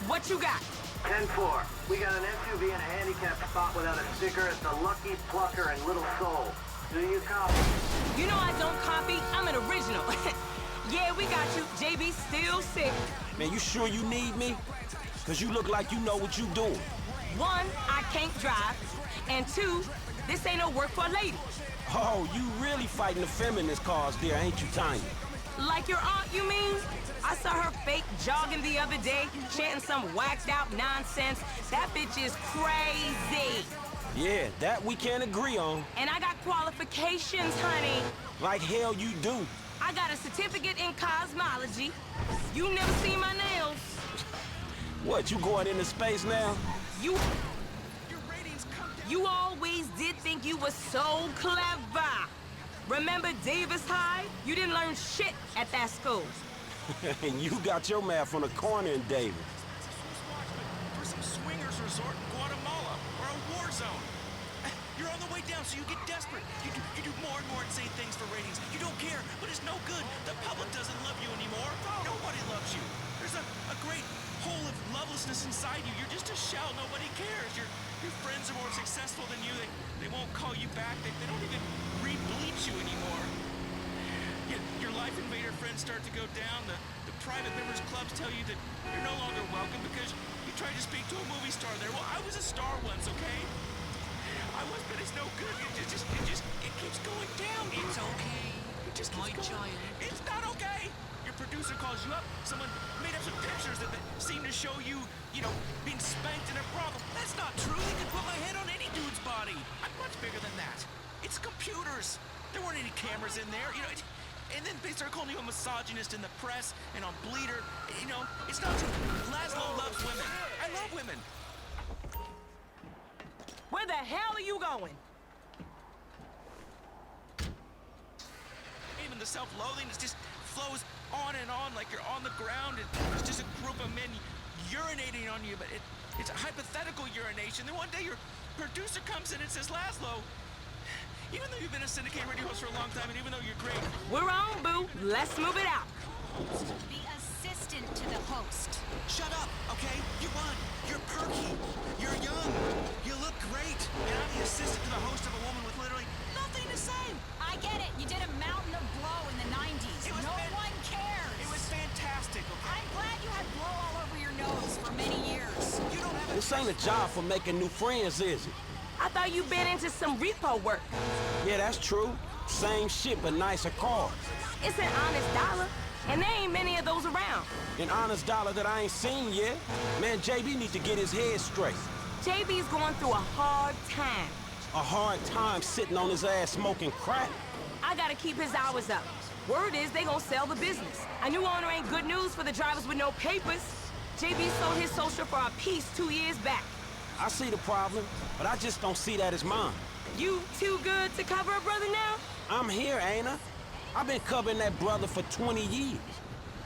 What you got? 10-4. We got an SUV in a handicapped spot without a sticker at the Lucky Plucker in Little Seoul. Do you copy? You know I don't copy. I'm an original. Yeah, we got you. JB still sick. Man, you sure you need me? Cause you look like you know what you doing. One, I can't drive. And two, this ain't no work for a lady. Oh, you really fighting the feminist cause there, ain't you, Tanya? Like your aunt, you mean? I saw her fake jogging the other day, chanting some whacked out nonsense. That bitch is crazy. Yeah, that we can't agree on. And I got qualifications, honey. Like hell you do. I got a certificate in cosmology. You never seen my nails. What, you going into space now? You always did think you were so clever. Remember Davis High? You didn't learn shit at that school. And you got your math on the corner in Davis. For some swingers resort in Guatemala or a war zone. You're on the way down, so you get desperate. You do more and more insane things for ratings. You don't care, but it's no good. The public doesn't love you anymore. Nobody loves you. There's a great hole of lovelessness inside you. You're just a shell. Nobody cares. Your friends are more successful than you. They won't call you back. They don't even re-bleach you anymore. Your Life Invader friends start to go down. The private members clubs tell you that you're no longer welcome because you tried to speak to a movie star there. Well, I was a star once, okay? I was, but it's no good. It keeps going down. It's okay, It just keeps my going. child. It's not okay. Your producer calls you up. Someone made up some pictures that seem to show you, being spanked in a brothel. That's not true. They could put my head on any dude's body. I'm much bigger than that. It's computers. There weren't any cameras in there, And then they start calling you a misogynist in the press and on Bleeder. It's not true. Laszlo loves women. I love women. Where the hell are you going? Even the self-loathing just flows on and on like you're on the ground and it's just a group of men urinating on you, but it's a hypothetical urination. Then one day your producer comes in and says, Laszlo, even though you've been a syndicated radio host for a long time and even though you're great... We're on, boo. Let's move it out. The assistant to the host. Shut up, okay? You won. You're perky. You're young. You look great. And I'm the assistant to the host of a woman with literally nothing to say. I get it. You did a mountain of blow in the 90s. No one cares. It was fantastic, okay? I'm glad you had blow all over your nose for many years. You don't have a... This ain't a job for making new friends, is it? I thought you'd been into some repo work. Yeah, that's true. Same shit, but nicer cars. It's an honest dollar, and there ain't many of those around. An honest dollar that I ain't seen yet. Man, JB need to get his head straight. JB's going through a hard time. A hard time sitting on his ass smoking crack. I gotta keep his hours up. Word is they gonna sell the business. A new owner ain't good news for the drivers with no papers. JB sold his social for a piece 2 years back. I see the problem, but I just don't see that as mine. You too good to cover a brother now? I'm here, ain't I? I've been covering that brother for 20 years.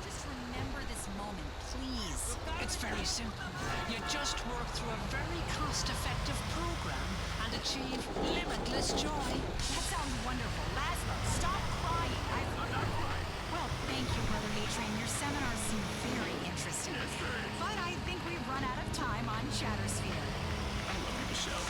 Just remember this moment, please. It's very simple. You just work through a very cost-effective program and achieve limitless joy. That sounds wonderful. Laszlo, stop crying. Well, thank you, Brother Adrian. Your seminars seem very interesting. But I think we've run out of time on Chattersphere. I love you, Michelle.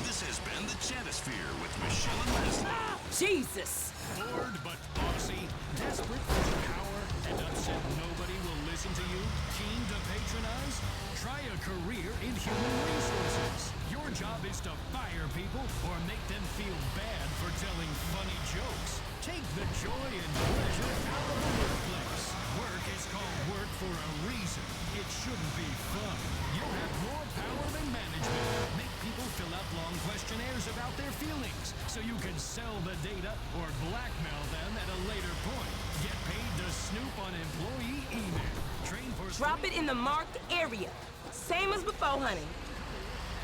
This has been the Chatosphere with Michelle and Leslie. Jesus! Bored but bossy, desperate for power, and upset nobody will listen to you? Keen to patronize? Try a career in human resources. Your job is to fire people or make them feel bad for telling funny jokes. Take the joy and pleasure out of the workplace. Work is called work for a reason. It shouldn't be fun. You'll have more power than management. Make people fill out long questionnaires about their feelings so you can sell the data or blackmail them at a later point. Get paid to snoop on employee email. Train for... Drop it in the marked area. Same as before, honey.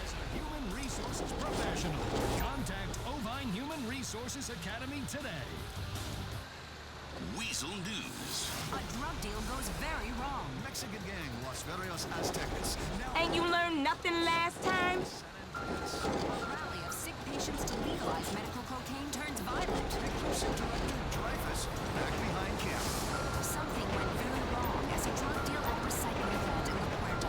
As a human resources professional, contact Ovine Human Resources Academy today. Weasel News. A drug deal goes very wrong. Mexican gang, Los Verdes Aztecas. Ain't you learned nothing last time? A rally of sick patients to legalize medical cocaine turns violent. Reclusive director Dreyfus back behind camera. Something went very wrong as a drug deal at recycling plant in La Puerta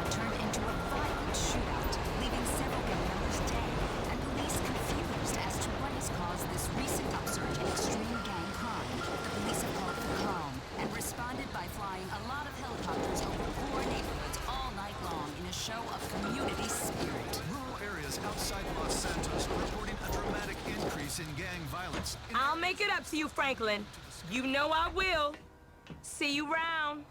Los Santos are reporting a dramatic increase in gang violence. I'll make it up to you, Franklin. You know I will. See you round.